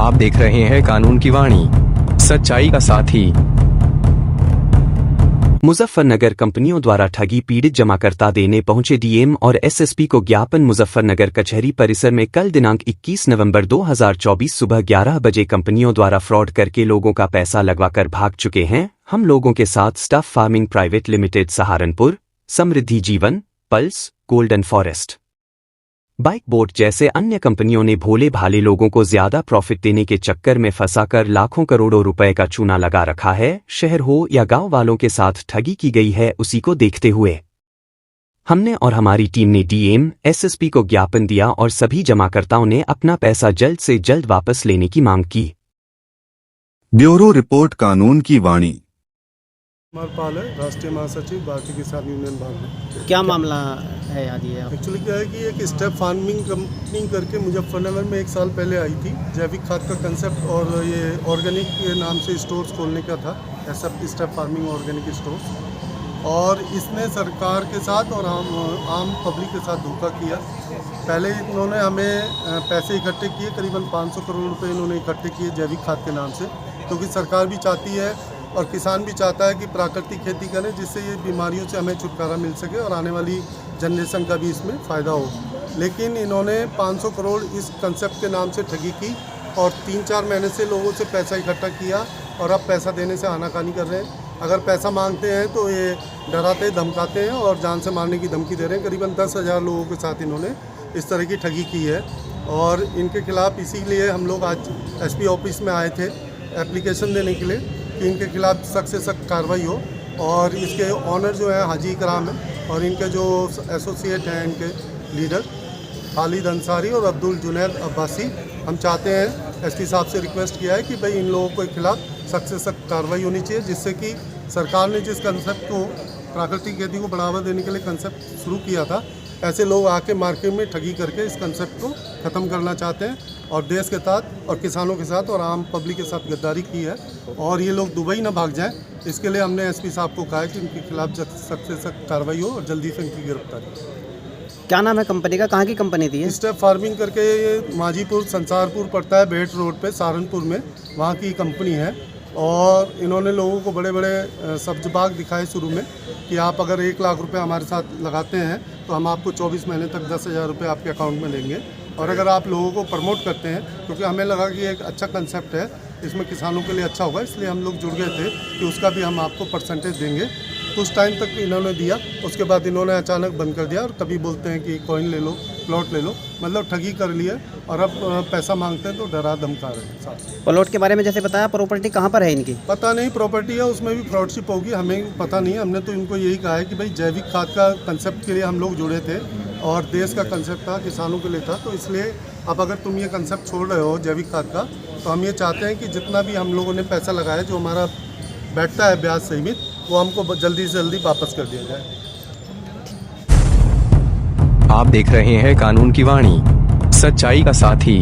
आप देख रहे हैं कानून की वाणी, सच्चाई का साथी। मुजफ्फरनगर कंपनियों द्वारा ठगी पीड़ित जमाकर्ता देने पहुंचे डीएम और एसएसपी को ज्ञापन। मुजफ्फरनगर कचहरी परिसर में कल दिनांक 21 नवंबर 2024 सुबह 11 बजे कंपनियों द्वारा फ्रॉड करके लोगों का पैसा लगवाकर भाग चुके हैं। हम लोगों के साथ staff farming private limited Saharanpur, Samriddhi Jeevan, pulse, golden forest, bike boat जैसे अन्य कंपनियों ने भोले भाले लोगों को ज्यादा प्रॉफिट देने के चक्कर में फंसाकर लाखों करोड़ों रुपए का चूना लगा रखा है। शहर हो या गांव वालों के साथ ठगी की गई है। उसी को देखते हुए हमने और हमारी टीम ने डीएम, एसएसपी को ज्ञापन दिया और सभी जमाकर्ताओं ने अपना पैसा जल्द से जल्द वापस लेने की मांग की। ब्यूरो रिपोर्ट, कानून की वाणी। पाल है, राष्ट्रीय महासचिव भारतीय किसान यूनियन भाग। क्या मामला है याद ये? एक्चुअली क्या है कि एक स्टेप फार्मिंग कंपनी करके मुजफ्फरनगर में 1 साल पहले आई थी। जैविक खाद का कंसेप्ट और ये ऑर्गेनिक के नाम से स्टोर्स खोलने का था, ऐसा स्टेप फार्मिंग ऑर्गेनिक स्टोर्स। और इसने सरकार के साथ और आम पब्लिक के साथ धोखा किया। पहले इन्होंने हमें पैसे इकट्ठे किए, करीबन 500 करोड़ रुपए इन्होंने इकट्ठे किए जैविक खाद के नाम से, क्योंकि सरकार भी चाहती है और किसान भी चाहता है कि प्राकृतिक खेती करें, जिससे ये बीमारियों से हमें छुटकारा मिल सके और आने वाली जनरेशन का भी इसमें फ़ायदा हो। लेकिन इन्होंने 500 करोड़ इस कंसेप्ट के नाम से ठगी की और 3-4 महीने से लोगों से पैसा इकट्ठा किया और अब पैसा देने से आनाकानी कर रहे हैं। अगर पैसा मांगते हैं तो ये डराते धमकाते हैं और जान से मारने की धमकी दे रहे हैं। करीबन 10,000 लोगों के साथ इन्होंने इस तरह की ठगी की है और इनके खिलाफ़ इसीलिए हम लोग आज एसपी ऑफिस में आए थे एप्लीकेशन देने के लिए कि इनके खिलाफ़ सख्त से सख्त कार्रवाई हो। और इसके ऑनर जो है हाजी इकराम है और इनके जो एसोसिएट हैं, इनके लीडर खालिद अंसारी और अब्दुल जुनैद अब्बासी, हम चाहते हैं, एसपी साहब से रिक्वेस्ट किया है कि भाई इन लोगों के खिलाफ़ सख्त से सख्त कार्रवाई होनी चाहिए, जिससे कि सरकार ने जिस कंसेप्ट को प्राकृतिक खेती को बढ़ावा देने के लिए कंसेप्ट शुरू किया था, ऐसे लोग आके मार्केट में ठगी करके इस कंसेप्ट को ख़त्म करना चाहते हैं और देश के साथ और किसानों के साथ और आम पब्लिक के साथ गद्दारी की है। और ये लोग दुबई ना भाग जाएं, इसके लिए हमने एसपी साहब को कहा है कि इनके खिलाफ सख्त से सख्त कार्रवाई हो और जल्दी से इनकी गिरफ्तारी हो। क्या नाम है कंपनी का? कहाँ की कंपनी थी? स्टेप फार्मिंग करके ये माजीपुर संसारपुर पड़ता है, बेट रोड पे सहारनपुर में, वहाँ की कंपनी है। और इन्होंने लोगों को बड़े बड़े सब्ज बाग दिखाए शुरू में कि आप अगर 1 लाख रुपए हमारे साथ लगाते हैं तो हम आपको 24 महीने तक 10,000 रुपये आपके अकाउंट में देंगे। और अगर आप लोगों को प्रमोट करते हैं, क्योंकि हमें लगा कि एक अच्छा कंसेप्ट है, इसमें किसानों के लिए अच्छा होगा, इसलिए हम लोग जुड़ गए थे कि उसका भी हम आपको परसेंटेज देंगे। कुछ टाइम तक इन्होंने दिया, उसके बाद इन्होंने अचानक बंद कर दिया और कभी बोलते हैं कि कॉइन ले लो, प्लॉट ले लो, मतलब ठगी कर लिया और अब पैसा मांगते हैं तो डरा धमका रहे हैं साथ। प्लॉट के बारे में जैसे बताया, प्रॉपर्टी कहाँ पर है इनकी? पता नहीं, प्रॉपर्टी है उसमें भी फ्रॉडशिप होगी, हमें पता नहीं। हमने तो इनको यही कहा है कि भाई जैविक खाद का कंसेप्ट के लिए हम लोग जुड़े थे और देश का कंसेप्ट था, किसानों के लिए था, तो इसलिए अब अगर तुम ये कंसेप्ट छोड़ रहे हो जैविक खाद का, तो हम ये चाहते हैं कि जितना भी हम लोगों ने पैसा लगाया, जो हमारा बैठता है ब्याज सहित, वो हमको जल्दी से जल्दी वापस कर दिया जाए। आप देख रहे हैं कानून की वाणी, सच्चाई का साथी।